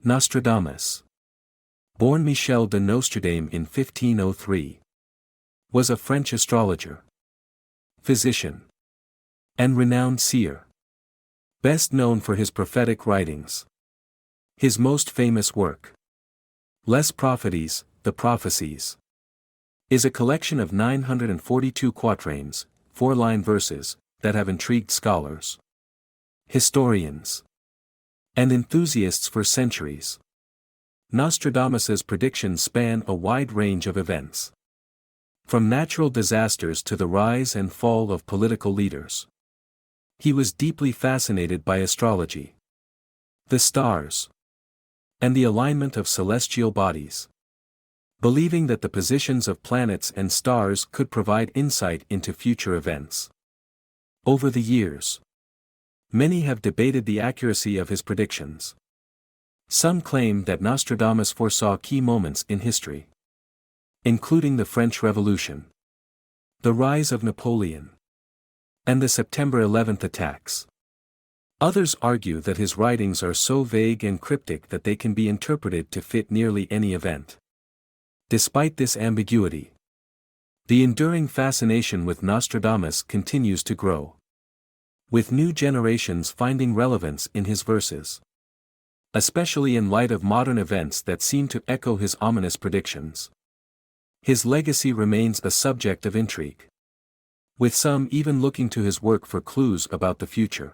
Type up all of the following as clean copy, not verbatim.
Nostradamus, born Michel de Nostradamus in 1503, was a French astrologer, physician, and renowned seer. Best known for his prophetic writings. His most famous work, Les Prophecies, the Prophecies, is a collection of 942 quatrains, 4-line verses, that have intrigued scholars, historians, and enthusiasts for centuries. Nostradamus's predictions span a wide range of events, from natural disasters to the rise and fall of political leaders. He was deeply fascinated by astrology, the stars, and the alignment of celestial bodies, believing that the positions of planets and stars could provide insight into future events. Over the years, many have debated the accuracy of his predictions. Some claim that Nostradamus foresaw key moments in history, including the French Revolution, the rise of Napoleon, and the September 11th attacks. Others argue that his writings are so vague and cryptic that they can be interpreted to fit nearly any event. Despite this ambiguity, the enduring fascination with Nostradamus continues to grow, with new generations finding relevance in his verses, especially in light of modern events that seem to echo his ominous predictions. His legacy remains a subject of intrigue, with some even looking to his work for clues about the future.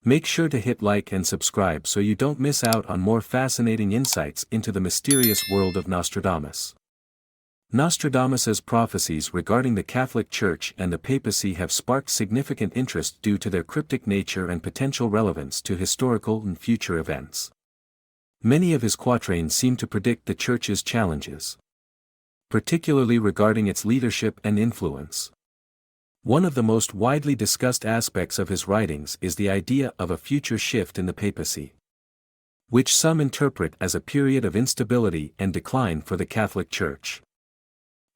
Make sure to hit like and subscribe so you don't miss out on more fascinating insights into the mysterious world of Nostradamus. Nostradamus's prophecies regarding the Catholic Church and the papacy have sparked significant interest due to their cryptic nature and potential relevance to historical and future events. Many of his quatrains seem to predict the Church's challenges, particularly regarding its leadership and influence. One of the most widely discussed aspects of his writings is the idea of a future shift in the papacy, which some interpret as a period of instability and decline for the Catholic Church.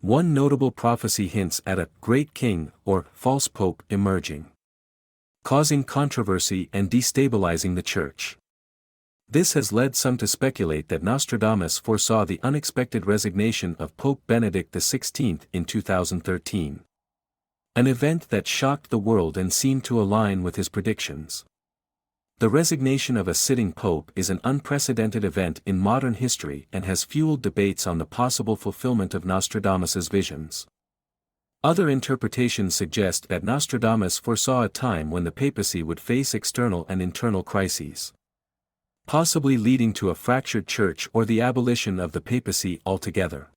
One notable prophecy hints at a great king or false pope emerging, causing controversy and destabilizing the Church. This has led some to speculate that Nostradamus foresaw the unexpected resignation of Pope Benedict XVI in 2013. An event that shocked the world and seemed to align with his predictions. The resignation of a sitting pope is an unprecedented event in modern history and has fueled debates on the possible fulfillment of Nostradamus's visions. Other interpretations suggest that Nostradamus foresaw a time when the papacy would face external and internal crises, possibly leading to a fractured church or the abolition of the papacy altogether.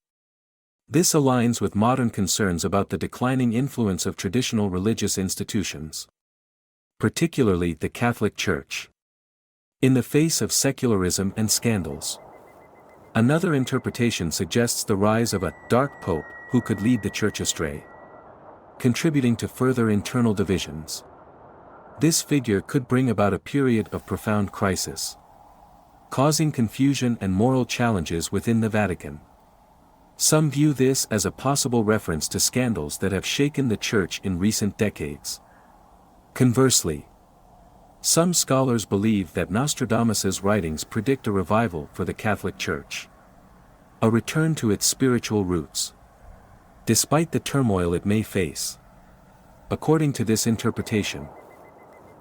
This aligns with modern concerns about the declining influence of traditional religious institutions, particularly the Catholic Church, in the face of secularism and scandals. Another interpretation suggests the rise of a dark pope who could lead the Church astray, contributing to further internal divisions. This figure could bring about a period of profound crisis, causing confusion and moral challenges within the Vatican. Some view this as a possible reference to scandals that have shaken the Church in recent decades. Conversely, some scholars believe that Nostradamus's writings predict a revival for the Catholic Church, a return to its spiritual roots, despite the turmoil it may face. According to this interpretation,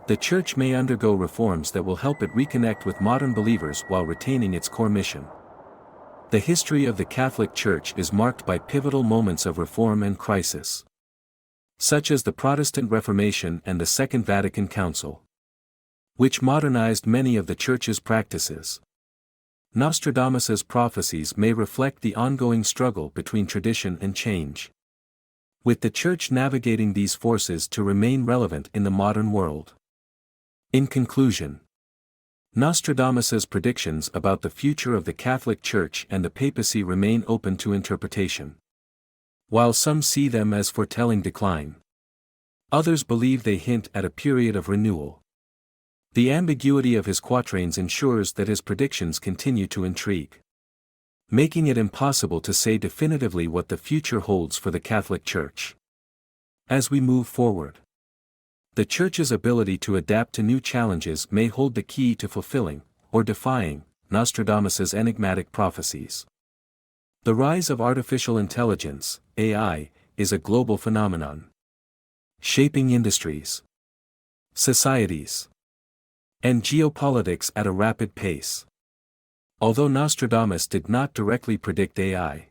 the Church may undergo reforms that will help it reconnect with modern believers while retaining its core mission. The history of the Catholic Church is marked by pivotal moments of reform and crisis, such as the Protestant Reformation and the Second Vatican Council, which modernized many of the Church's practices. Nostradamus's prophecies may reflect the ongoing struggle between tradition and change, with the Church navigating these forces to remain relevant in the modern world. In conclusion, Nostradamus's predictions about the future of the Catholic Church and the papacy remain open to interpretation. While some see them as foretelling decline, others believe they hint at a period of renewal. The ambiguity of his quatrains ensures that his predictions continue to intrigue, making it impossible to say definitively what the future holds for the Catholic Church. As we move forward, the Church's ability to adapt to new challenges may hold the key to fulfilling, or defying, Nostradamus's enigmatic prophecies. The rise of artificial intelligence, AI, is a global phenomenon, shaping industries, societies, and geopolitics at a rapid pace. Although Nostradamus did not directly predict AI,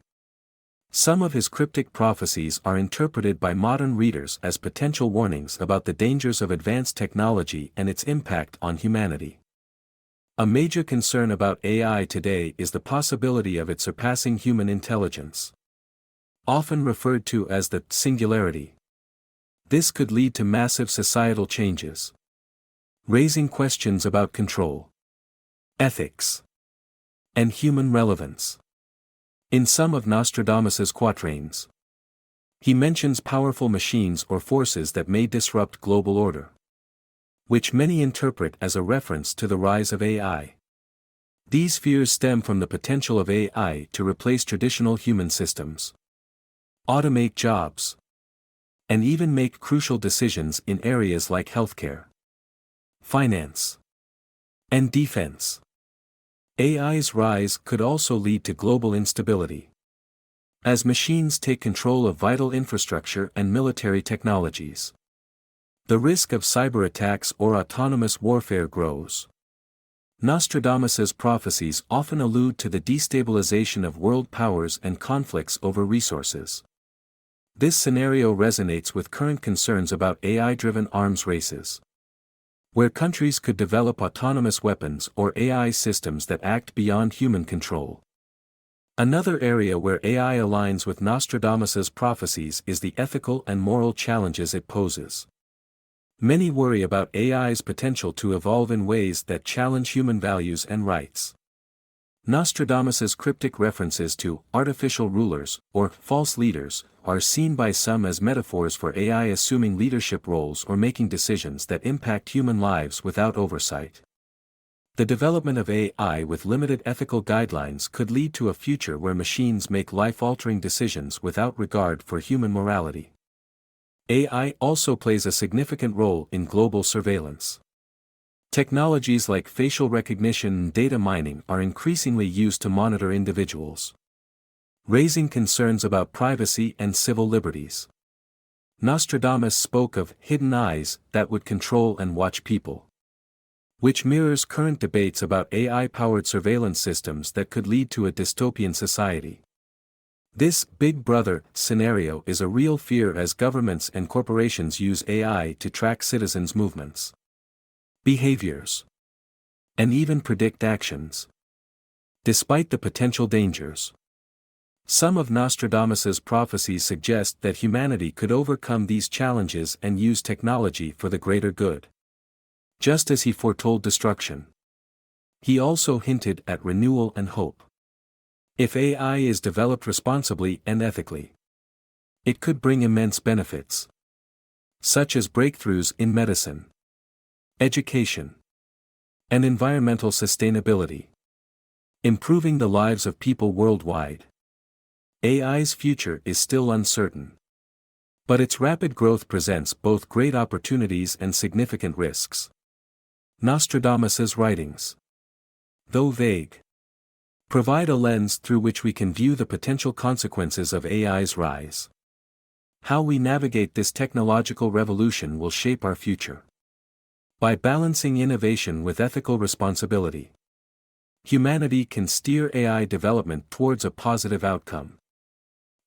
some of his cryptic prophecies are interpreted by modern readers as potential warnings about the dangers of advanced technology and its impact on humanity. A major concern about AI today is the possibility of it surpassing human intelligence, often referred to as the singularity. This could lead to massive societal changes, raising questions about control, ethics, and human relevance. In some of Nostradamus's quatrains, he mentions powerful machines or forces that may disrupt global order, which many interpret as a reference to the rise of AI. These fears stem from the potential of AI to replace traditional human systems, automate jobs, and even make crucial decisions in areas like healthcare, finance, and defense. AI's rise could also lead to global instability, as machines take control of vital infrastructure and military technologies. The risk of cyber attacks or autonomous warfare grows. Nostradamus's prophecies often allude to the destabilization of world powers and conflicts over resources. This scenario resonates with current concerns about AI-driven arms races, where countries could develop autonomous weapons or AI systems that act beyond human control. Another area where AI aligns with Nostradamus's prophecies is the ethical and moral challenges it poses. Many worry about AI's potential to evolve in ways that challenge human values and rights. Nostradamus's cryptic references to artificial rulers or false leaders are seen by some as metaphors for AI assuming leadership roles or making decisions that impact human lives without oversight. The development of AI with limited ethical guidelines could lead to a future where machines make life-altering decisions without regard for human morality. AI also plays a significant role in global surveillance. Technologies like facial recognition and data mining are increasingly used to monitor individuals, raising concerns about privacy and civil liberties. Nostradamus spoke of hidden eyes that would control and watch people, which mirrors current debates about AI-powered surveillance systems that could lead to a dystopian society. This Big Brother scenario is a real fear as governments and corporations use AI to track citizens' movements, behaviors, and even predict actions. Despite the potential dangers, some of Nostradamus's prophecies suggest that humanity could overcome these challenges and use technology for the greater good. Just as he foretold destruction, he also hinted at renewal and hope. If AI is developed responsibly and ethically, it could bring immense benefits, such as breakthroughs in medicine, education, and environmental sustainability, improving the lives of people worldwide. AI's future is still uncertain, but its rapid growth presents both great opportunities and significant risks. Nostradamus's writings, though vague, provide a lens through which we can view the potential consequences of AI's rise. How we navigate this technological revolution will shape our future. By balancing innovation with ethical responsibility, humanity can steer AI development towards a positive outcome,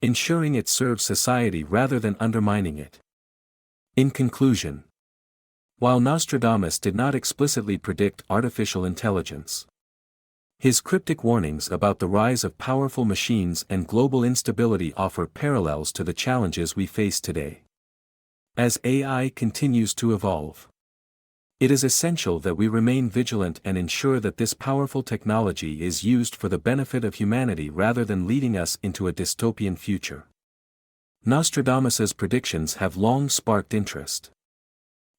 ensuring it serves society rather than undermining it. In conclusion, while Nostradamus did not explicitly predict artificial intelligence, his cryptic warnings about the rise of powerful machines and global instability offer parallels to the challenges we face today. As AI continues to evolve, it is essential that we remain vigilant and ensure that this powerful technology is used for the benefit of humanity rather than leading us into a dystopian future. Nostradamus's predictions have long sparked interest,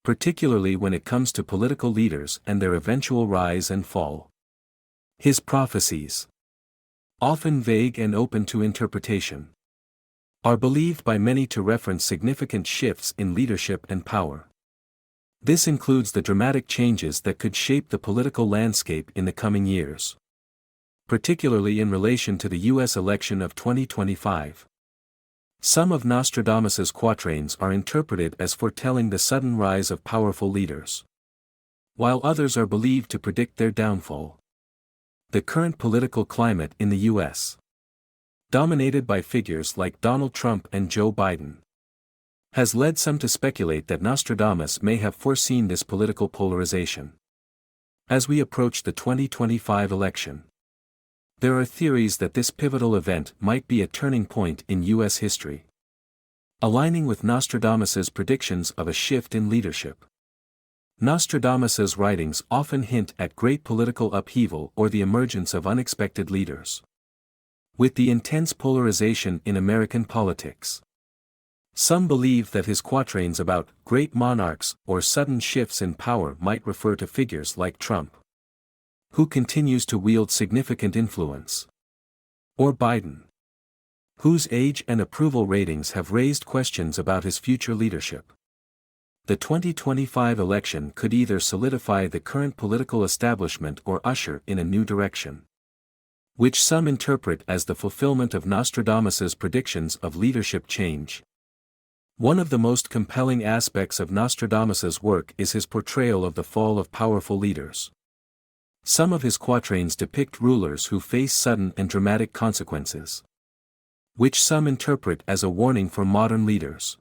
particularly when it comes to political leaders and their eventual rise and fall. His prophecies, often vague and open to interpretation, are believed by many to reference significant shifts in leadership and power. This includes the dramatic changes that could shape the political landscape in the coming years. particularly in relation to the U.S. election of 2025. Some of Nostradamus's quatrains are interpreted as foretelling the sudden rise of powerful leaders, while others are believed to predict their downfall. The current political climate in the U.S., dominated by figures like Donald Trump and Joe Biden, has led some to speculate that Nostradamus may have foreseen this political polarization. As we approach the 2025 election, there are theories that this pivotal event might be a turning point in U.S. history, aligning with Nostradamus's predictions of a shift in leadership. Nostradamus's writings often hint at great political upheaval or the emergence of unexpected leaders. With the intense polarization in American politics, some believe that his quatrains about great monarchs or sudden shifts in power might refer to figures like Trump, who continues to wield significant influence, or Biden, whose age and approval ratings have raised questions about his future leadership. The 2025 election could either solidify the current political establishment or usher in a new direction, which some interpret as the fulfillment of Nostradamus's predictions of leadership change. One of the most compelling aspects of Nostradamus's work is his portrayal of the fall of powerful leaders. Some of his quatrains depict rulers who face sudden and dramatic consequences, which some interpret as a warning for modern leaders.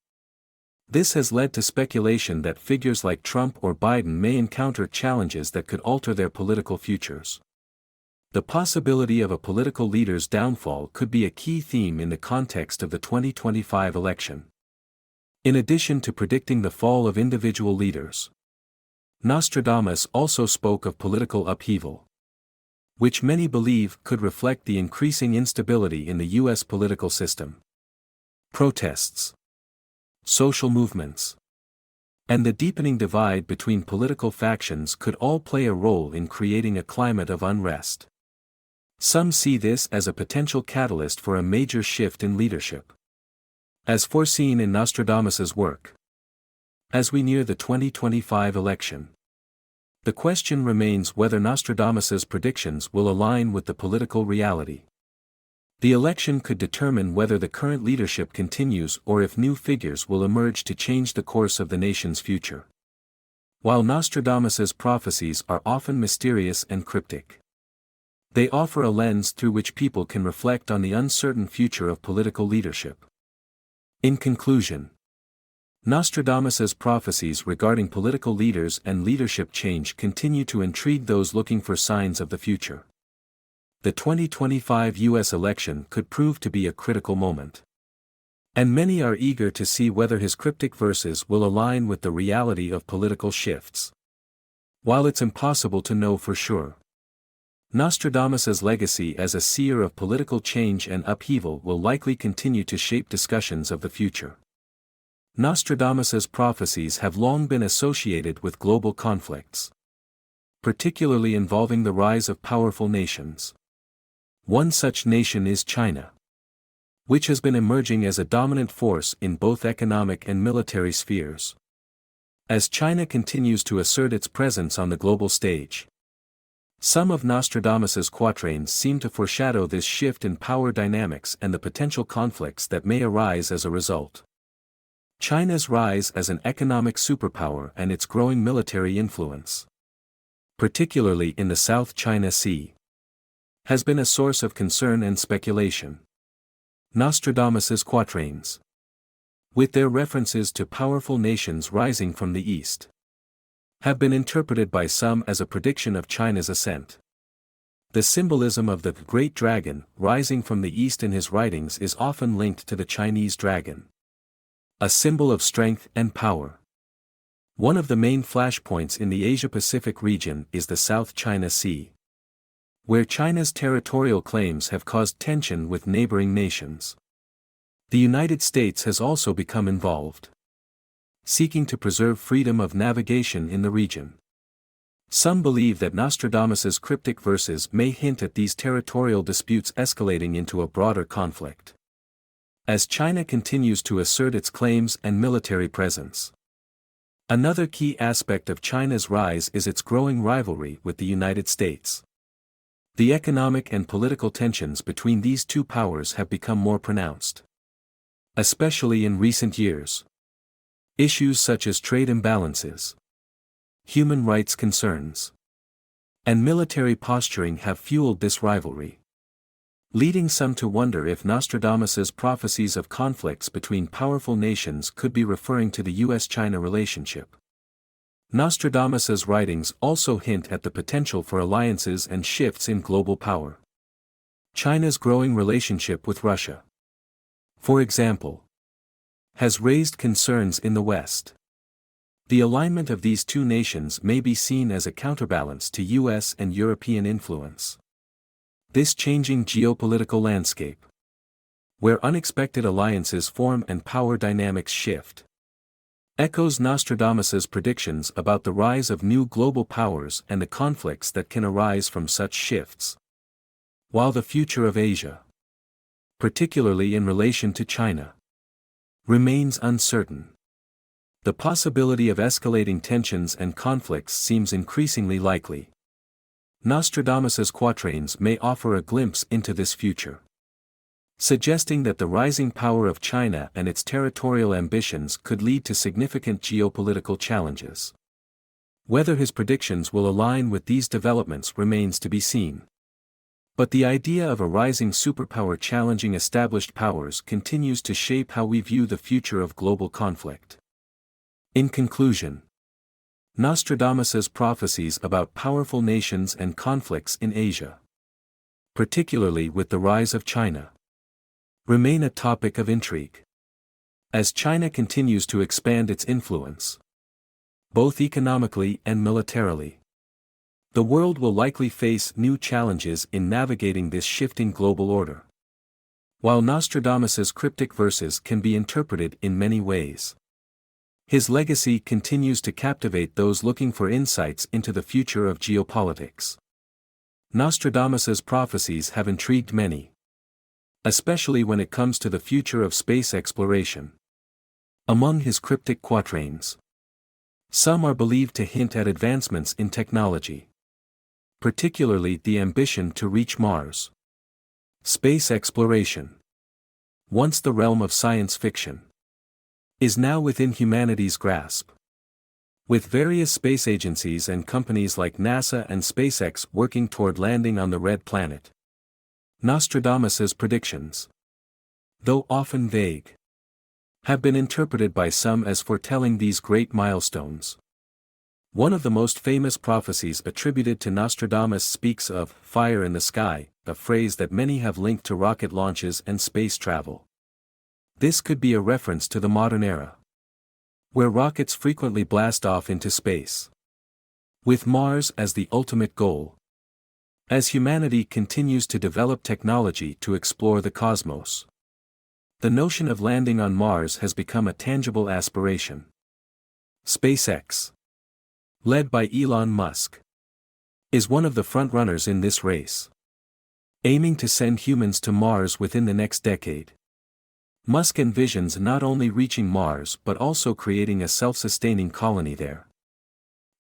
This has led to speculation that figures like Trump or Biden may encounter challenges that could alter their political futures. The possibility of a political leader's downfall could be a key theme in the context of the 2025 election. In addition to predicting the fall of individual leaders, Nostradamus also spoke of political upheaval, which many believe could reflect the increasing instability in the U.S. political system. Protests, social movements, and the deepening divide between political factions could all play a role in creating a climate of unrest. Some see this as a potential catalyst for a major shift in leadership, as foreseen in Nostradamus's work. As we near the 2025 election, the question remains whether Nostradamus's predictions will align with the political reality. The election could determine whether the current leadership continues or if new figures will emerge to change the course of the nation's future. While Nostradamus's prophecies are often mysterious and cryptic, they offer a lens through which people can reflect on the uncertain future of political leadership. In conclusion, Nostradamus's prophecies regarding political leaders and leadership change continue to intrigue those looking for signs of the future. The 2025 U.S. election could prove to be a critical moment, and many are eager to see whether his cryptic verses will align with the reality of political shifts. While it's impossible to know for sure, Nostradamus's legacy as a seer of political change and upheaval will likely continue to shape discussions of the future. Nostradamus's prophecies have long been associated with global conflicts, particularly involving the rise of powerful nations. One such nation is China, which has been emerging as a dominant force in both economic and military spheres. As China continues to assert its presence on the global stage, some of Nostradamus's quatrains seem to foreshadow this shift in power dynamics and the potential conflicts that may arise as a result. China's rise as an economic superpower and its growing military influence, particularly in the South China Sea, has been a source of concern and speculation. Nostradamus's quatrains, with their references to powerful nations rising from the east, have been interpreted by some as a prediction of China's ascent. The symbolism of the great dragon rising from the east in his writings is often linked to the Chinese dragon, a symbol of strength and power. One of the main flashpoints in the Asia-Pacific region is the South China Sea, where China's territorial claims have caused tension with neighboring nations. The United States has also become involved, seeking to preserve freedom of navigation in the region. Some believe that Nostradamus's cryptic verses may hint at these territorial disputes escalating into a broader conflict, as China continues to assert its claims and military presence. Another key aspect of China's rise is its growing rivalry with the United States. The economic and political tensions between these two powers have become more pronounced, especially in recent years. Issues such as trade imbalances, human rights concerns, and military posturing have fueled this rivalry, leading some to wonder if Nostradamus's prophecies of conflicts between powerful nations could be referring to the US-China relationship. Nostradamus's writings also hint at the potential for alliances and shifts in global power. China's growing relationship with Russia, for example, has raised concerns in the West. The alignment of these two nations may be seen as a counterbalance to US and European influence. This changing geopolitical landscape, where unexpected alliances form and power dynamics shift, echoes Nostradamus's predictions about the rise of new global powers and the conflicts that can arise from such shifts. While the future of Asia, particularly in relation to China, remains uncertain, the possibility of escalating tensions and conflicts seems increasingly likely. Nostradamus's quatrains may offer a glimpse into this future, suggesting that the rising power of China and its territorial ambitions could lead to significant geopolitical challenges. Whether his predictions will align with these developments remains to be seen. But the idea of a rising superpower challenging established powers continues to shape how we view the future of global conflict. In conclusion, Nostradamus's prophecies about powerful nations and conflicts in Asia, particularly with the rise of China, remain a topic of intrigue. As China continues to expand its influence, both economically and militarily, the world will likely face new challenges in navigating this shifting global order. While Nostradamus's cryptic verses can be interpreted in many ways, his legacy continues to captivate those looking for insights into the future of geopolitics. Nostradamus's prophecies have intrigued many, especially when it comes to the future of space exploration. Among his cryptic quatrains, some are believed to hint at advancements in technology, particularly the ambition to reach Mars. Space exploration, once the realm of science fiction, is now within humanity's grasp. With various space agencies and companies like NASA and SpaceX working toward landing on the Red Planet, Nostradamus's predictions, though often vague, have been interpreted by some as foretelling these great milestones. One of the most famous prophecies attributed to Nostradamus speaks of "fire in the sky," a phrase that many have linked to rocket launches and space travel. This could be a reference to the modern era, where rockets frequently blast off into space, with Mars as the ultimate goal. As humanity continues to develop technology to explore the cosmos, the notion of landing on Mars has become a tangible aspiration. SpaceX, led by Elon Musk, is one of the frontrunners in this race, aiming to send humans to Mars within the next decade. Musk envisions not only reaching Mars but also creating a self-sustaining colony there.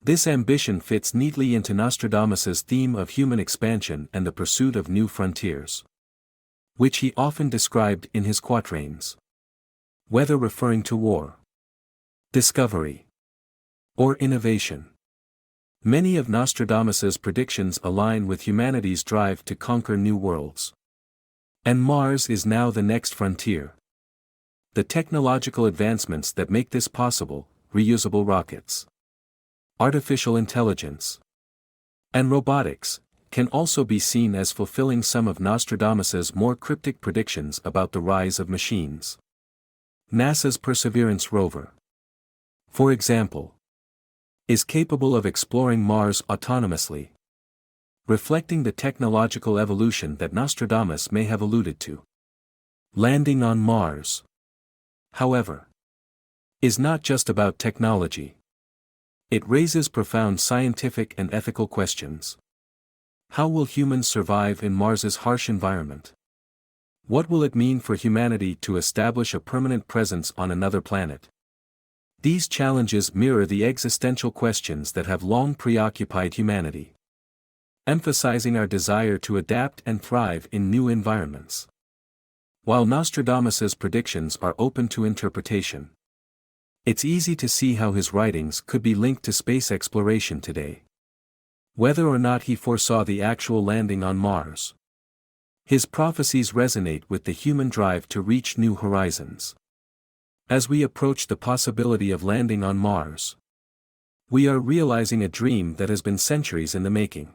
This ambition fits neatly into Nostradamus's theme of human expansion and the pursuit of new frontiers, which he often described in his quatrains. Whether referring to war, discovery, or innovation, many of Nostradamus's predictions align with humanity's drive to conquer new worlds. And Mars is now the next frontier. The technological advancements that make this possible, reusable rockets, artificial intelligence, and robotics, can also be seen as fulfilling some of Nostradamus's more cryptic predictions about the rise of machines. NASA's Perseverance rover, for example, is capable of exploring Mars autonomously, reflecting the technological evolution that Nostradamus may have alluded to. Landing on Mars, however, is not just about technology. It raises profound scientific and ethical questions. How will humans survive in Mars's harsh environment? What will it mean for humanity to establish a permanent presence on another planet? These challenges mirror the existential questions that have long preoccupied humanity. emphasizing our desire to adapt and thrive in new environments. While Nostradamus's predictions are open to interpretation, it's easy to see how his writings could be linked to space exploration today. Whether or not he foresaw the actual landing on Mars, his prophecies resonate with the human drive to reach new horizons. As we approach the possibility of landing on Mars, we are realizing a dream that has been centuries in the making.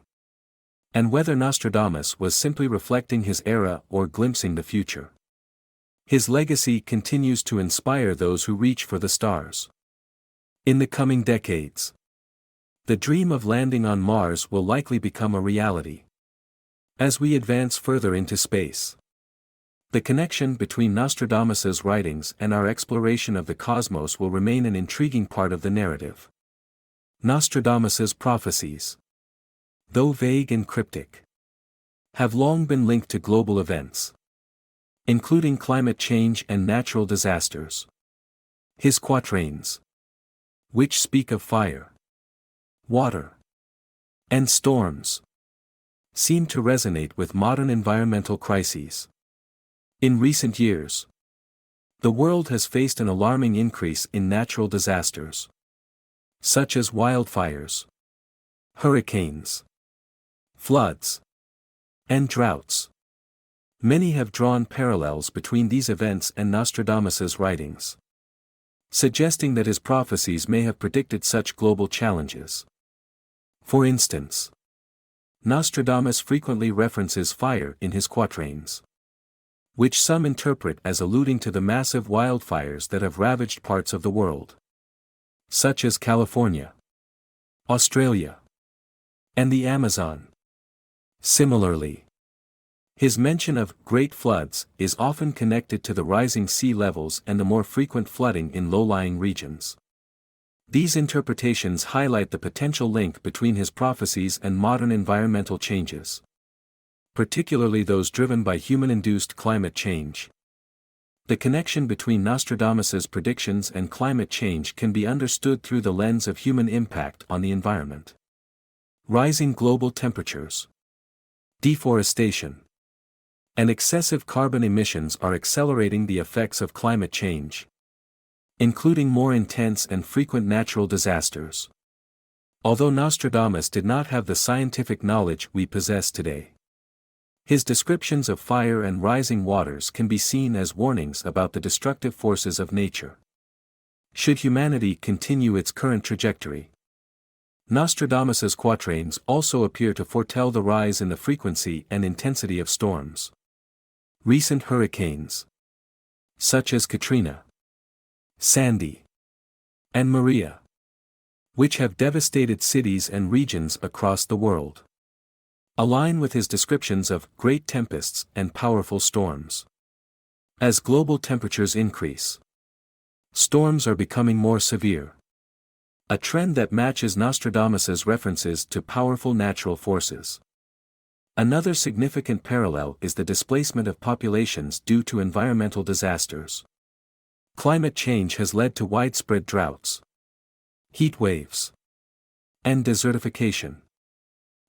And whether Nostradamus was simply reflecting his era or glimpsing the future, his legacy continues to inspire those who reach for the stars. In the coming decades, the dream of landing on Mars will likely become a reality. As we advance further into space, the connection between Nostradamus's writings and our exploration of the cosmos will remain an intriguing part of the narrative. Nostradamus's prophecies, though vague and cryptic, have long been linked to global events, including climate change and natural disasters. His quatrains, which speak of fire, water, and storms, seem to resonate with modern environmental crises. In recent years, the world has faced an alarming increase in natural disasters, such as wildfires, hurricanes, floods, and droughts. Many have drawn parallels between these events and Nostradamus's writings, suggesting that his prophecies may have predicted such global challenges. For instance, Nostradamus frequently references fire in his quatrains, which some interpret as alluding to the massive wildfires that have ravaged parts of the world, such as California, Australia, and the Amazon. Similarly, his mention of great floods is often connected to the rising sea levels and the more frequent flooding in low-lying regions. These interpretations highlight the potential link between his prophecies and modern environmental changes, particularly those driven by human-induced climate change. The connection between Nostradamus's predictions and climate change can be understood through the lens of human impact on the environment. Rising global temperatures, deforestation, and excessive carbon emissions are accelerating the effects of climate change, including more intense and frequent natural disasters. Although Nostradamus did not have the scientific knowledge we possess today, his descriptions of fire and rising waters can be seen as warnings about the destructive forces of nature. Should humanity continue its current trajectory, Nostradamus's quatrains also appear to foretell the rise in the frequency and intensity of storms. Recent hurricanes, such as Katrina, Sandy, and Maria, which have devastated cities and regions across the world, align with his descriptions of great tempests and powerful storms. As global temperatures increase, storms are becoming more severe, a trend that matches Nostradamus's references to powerful natural forces. Another significant parallel is the displacement of populations due to environmental disasters. Climate change has led to widespread droughts, heat waves, and desertification,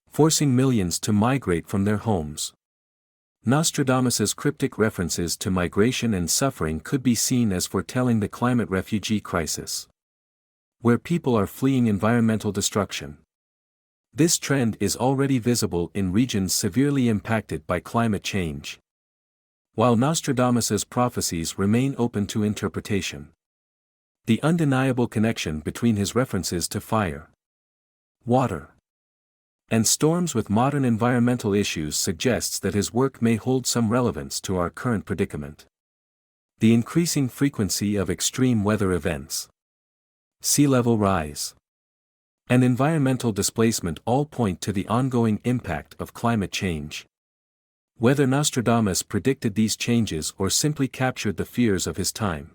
forcing millions to migrate from their homes. Nostradamus's cryptic references to migration and suffering could be seen as foretelling the climate refugee crisis, where people are fleeing environmental destruction. This trend is already visible in regions severely impacted by climate change. While Nostradamus's prophecies remain open to interpretation, the undeniable connection between his references to fire, water, and storms with modern environmental issues suggests that his work may hold some relevance to our current predicament. The increasing frequency of extreme weather events, sea level rise, and environmental displacement all point to the ongoing impact of climate change. Whether Nostradamus predicted these changes or simply captured the fears of his time,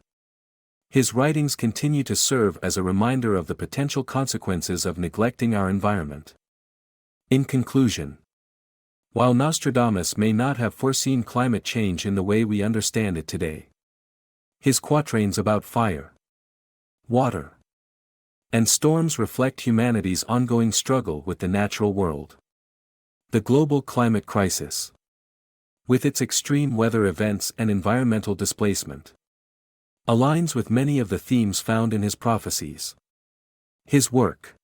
his writings continue to serve as a reminder of the potential consequences of neglecting our environment. In conclusion, while Nostradamus may not have foreseen climate change in the way we understand it today, his quatrains about fire, water, and storms reflect humanity's ongoing struggle with the natural world. The global climate crisis, with its extreme weather events and environmental displacement, aligns with many of the themes found in his prophecies. His work,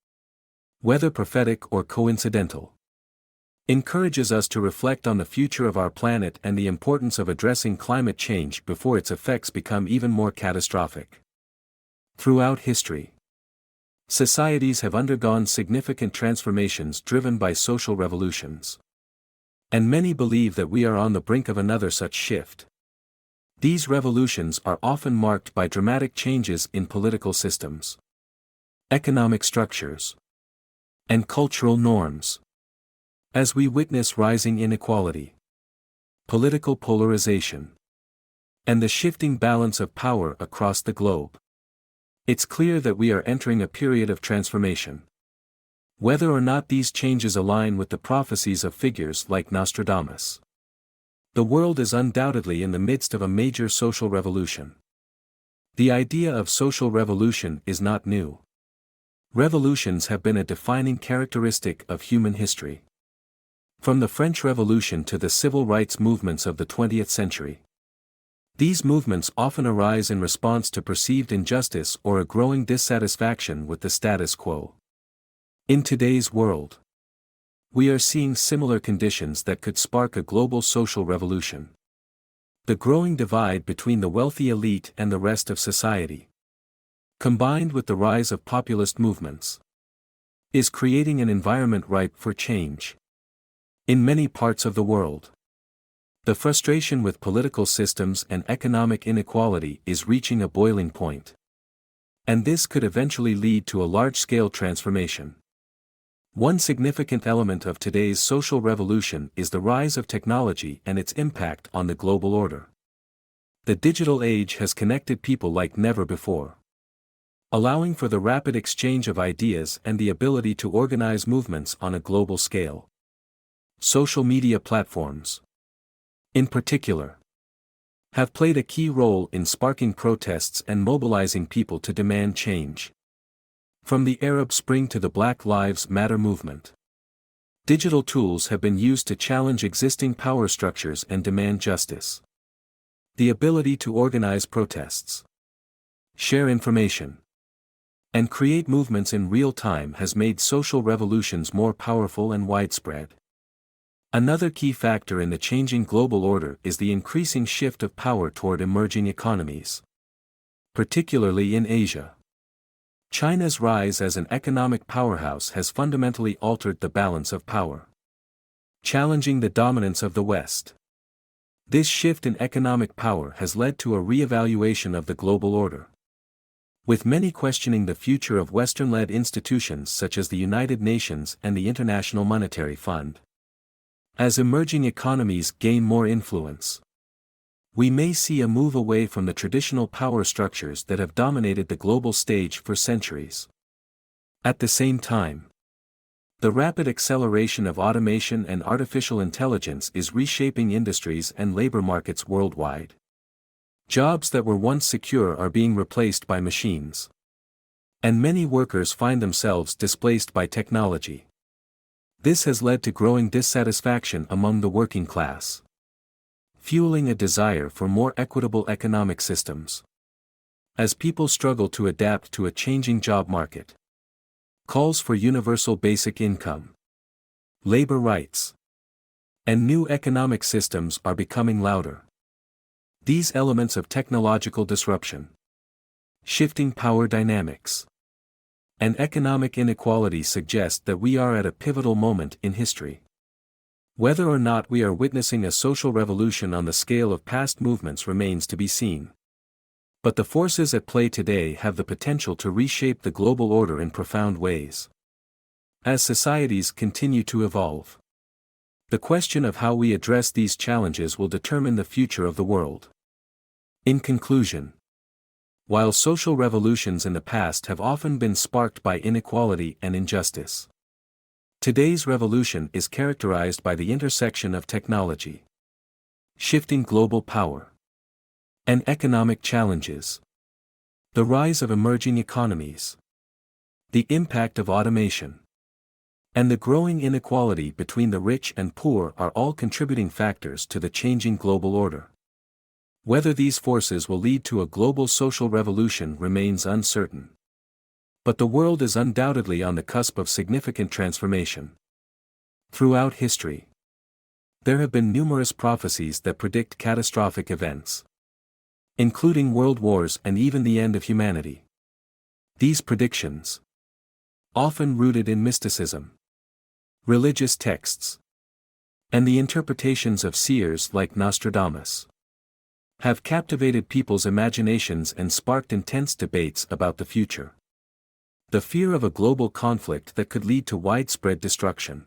whether prophetic or coincidental, encourages us to reflect on the future of our planet and the importance of addressing climate change before its effects become even more catastrophic. Throughout history, societies have undergone significant transformations driven by social revolutions. And many believe that we are on the brink of another such shift. These revolutions are often marked by dramatic changes in political systems, economic structures, and cultural norms. As we witness rising inequality, political polarization, and the shifting balance of power across the globe, it's clear that we are entering a period of transformation. Whether or not these changes align with the prophecies of figures like Nostradamus, the world is undoubtedly in the midst of a major social revolution. The idea of social revolution is not new. Revolutions have been a defining characteristic of human history. From the French Revolution to the civil rights movements of the 20th century. These movements often arise in response to perceived injustice or a growing dissatisfaction with the status quo. In today's world, we are seeing similar conditions that could spark a global social revolution. The growing divide between the wealthy elite and the rest of society, combined with the rise of populist movements, is creating an environment ripe for change. In many parts of the world, the frustration with political systems and economic inequality is reaching a boiling point. And this could eventually lead to a large-scale transformation. One significant element of today's social revolution is the rise of technology and its impact on the global order. The digital age has connected people like never before, allowing for the rapid exchange of ideas and the ability to organize movements on a global scale. Social media platforms, in particular, have played a key role in sparking protests and mobilizing people to demand change. From the Arab Spring to the Black Lives Matter movement, digital tools have been used to challenge existing power structures and demand justice. The ability to organize protests, share information, and create movements in real time has made social revolutions more powerful and widespread. Another key factor in the changing global order is the increasing shift of power toward emerging economies, particularly in Asia. China's rise as an economic powerhouse has fundamentally altered the balance of power, challenging the dominance of the West. This shift in economic power has led to a re-evaluation of the global order, with many questioning the future of Western-led institutions such as the United Nations and the International Monetary Fund. As emerging economies gain more influence, we may see a move away from the traditional power structures that have dominated the global stage for centuries. At the same time, the rapid acceleration of automation and artificial intelligence is reshaping industries and labor markets worldwide. Jobs that were once secure are being replaced by machines, and many workers find themselves displaced by technology. This has led to growing dissatisfaction among the working class, fueling a desire for more equitable economic systems. As people struggle to adapt to a changing job market, calls for universal basic income, labor rights, and new economic systems are becoming louder. These elements of technological disruption, shifting power dynamics, and economic inequality suggest that we are at a pivotal moment in history. Whether or not we are witnessing a social revolution on the scale of past movements remains to be seen. But the forces at play today have the potential to reshape the global order in profound ways. As societies continue to evolve, the question of how we address these challenges will determine the future of the world. In conclusion, while social revolutions in the past have often been sparked by inequality and injustice, today's revolution is characterized by the intersection of technology, shifting global power, and economic challenges. The rise of emerging economies, the impact of automation, and the growing inequality between the rich and poor are all contributing factors to the changing global order. Whether these forces will lead to a global social revolution remains uncertain. But the world is undoubtedly on the cusp of significant transformation. Throughout history, there have been numerous prophecies that predict catastrophic events, including world wars and even the end of humanity. These predictions, often rooted in mysticism, religious texts, and the interpretations of seers like Nostradamus, have captivated people's imaginations and sparked intense debates about the future. The fear of a global conflict that could lead to widespread destruction,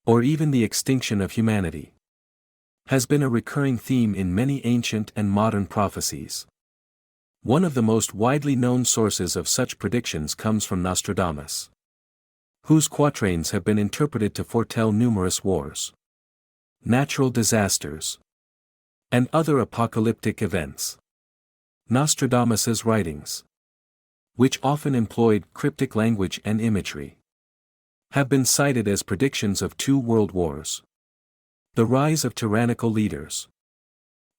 or even the extinction of humanity, has been a recurring theme in many ancient and modern prophecies. One of the most widely known sources of such predictions comes from Nostradamus, whose quatrains have been interpreted to foretell numerous wars, natural disasters, and other apocalyptic events. Nostradamus's writings, which often employed cryptic language and imagery, have been cited as predictions of 2 world wars, the rise of tyrannical leaders,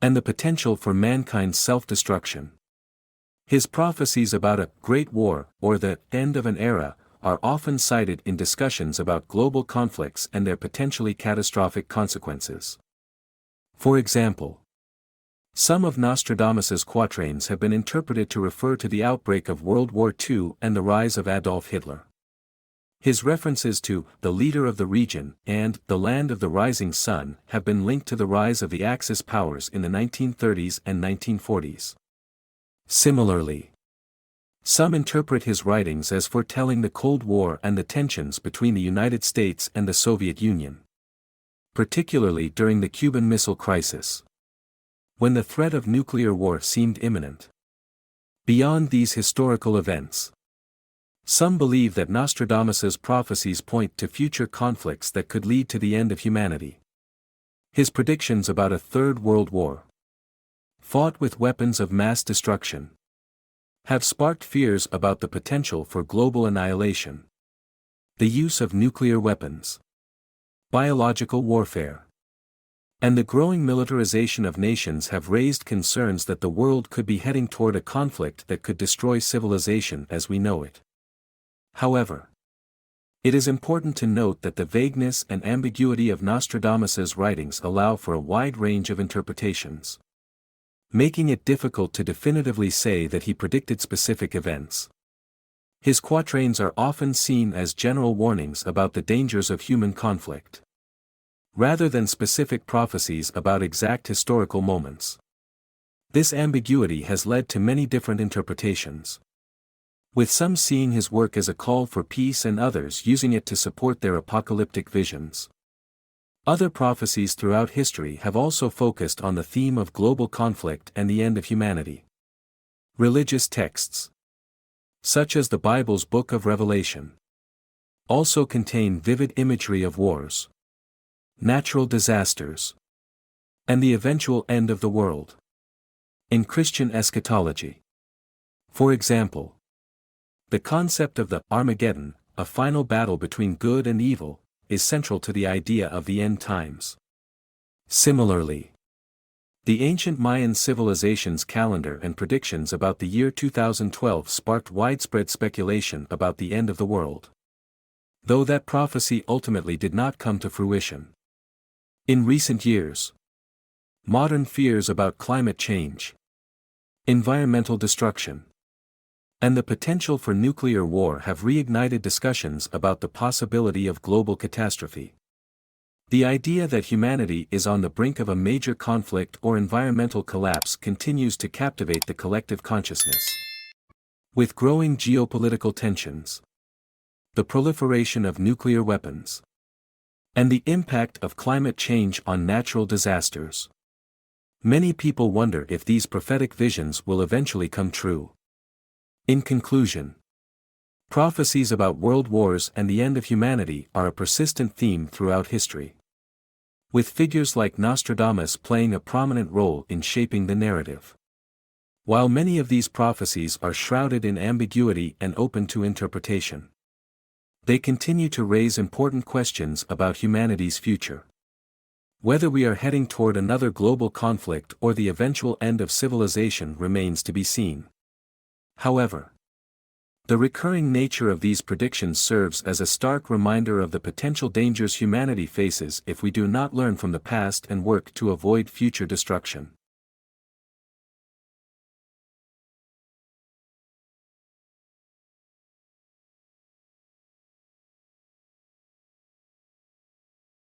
and the potential for mankind's self-destruction. His prophecies about a great war or the end of an era are often cited in discussions about global conflicts and their potentially catastrophic consequences. For example, some of Nostradamus's quatrains have been interpreted to refer to the outbreak of World War II and the rise of Adolf Hitler. His references to the leader of the region and the land of the rising sun have been linked to the rise of the Axis powers in the 1930s and 1940s. Similarly, some interpret his writings as foretelling the Cold War and the tensions between the United States and the Soviet Union, particularly during the Cuban Missile Crisis, when the threat of nuclear war seemed imminent. Beyond these historical events, some believe that Nostradamus's prophecies point to future conflicts that could lead to the end of humanity. His predictions about a third world war, fought with weapons of mass destruction, have sparked fears about the potential for global annihilation, the use of nuclear weapons, biological warfare, and the growing militarization of nations have raised concerns that the world could be heading toward a conflict that could destroy civilization as we know it. However, it is important to note that the vagueness and ambiguity of Nostradamus's writings allow for a wide range of interpretations, making it difficult to definitively say that he predicted specific events. His quatrains are often seen as general warnings about the dangers of human conflict, rather than specific prophecies about exact historical moments. This ambiguity has led to many different interpretations, with some seeing his work as a call for peace and others using it to support their apocalyptic visions. Other prophecies throughout history have also focused on the theme of global conflict and the end of humanity. Religious texts, such as the Bible's Book of Revelation, also contain vivid imagery of wars, natural disasters, and the eventual end of the world. In Christian eschatology, for example, the concept of the Armageddon, a final battle between good and evil, is central to the idea of the end times. Similarly, the ancient Mayan civilization's calendar and predictions about the year 2012 sparked widespread speculation about the end of the world, though that prophecy ultimately did not come to fruition. In recent years, modern fears about climate change, environmental destruction, and the potential for nuclear war have reignited discussions about the possibility of global catastrophe. The idea that humanity is on the brink of a major conflict or environmental collapse continues to captivate the collective consciousness. With growing geopolitical tensions, the proliferation of nuclear weapons, and the impact of climate change on natural disasters, many people wonder if these prophetic visions will eventually come true. In conclusion, prophecies about world wars and the end of humanity are a persistent theme throughout history, with figures like Nostradamus playing a prominent role in shaping the narrative. While many of these prophecies are shrouded in ambiguity and open to interpretation, They continue to raise important questions about humanity's future. Whether we are heading toward another global conflict or the eventual end of civilization remains to be seen. However, the recurring nature of these predictions serves as a stark reminder of the potential dangers humanity faces if we do not learn from the past and work to avoid future destruction.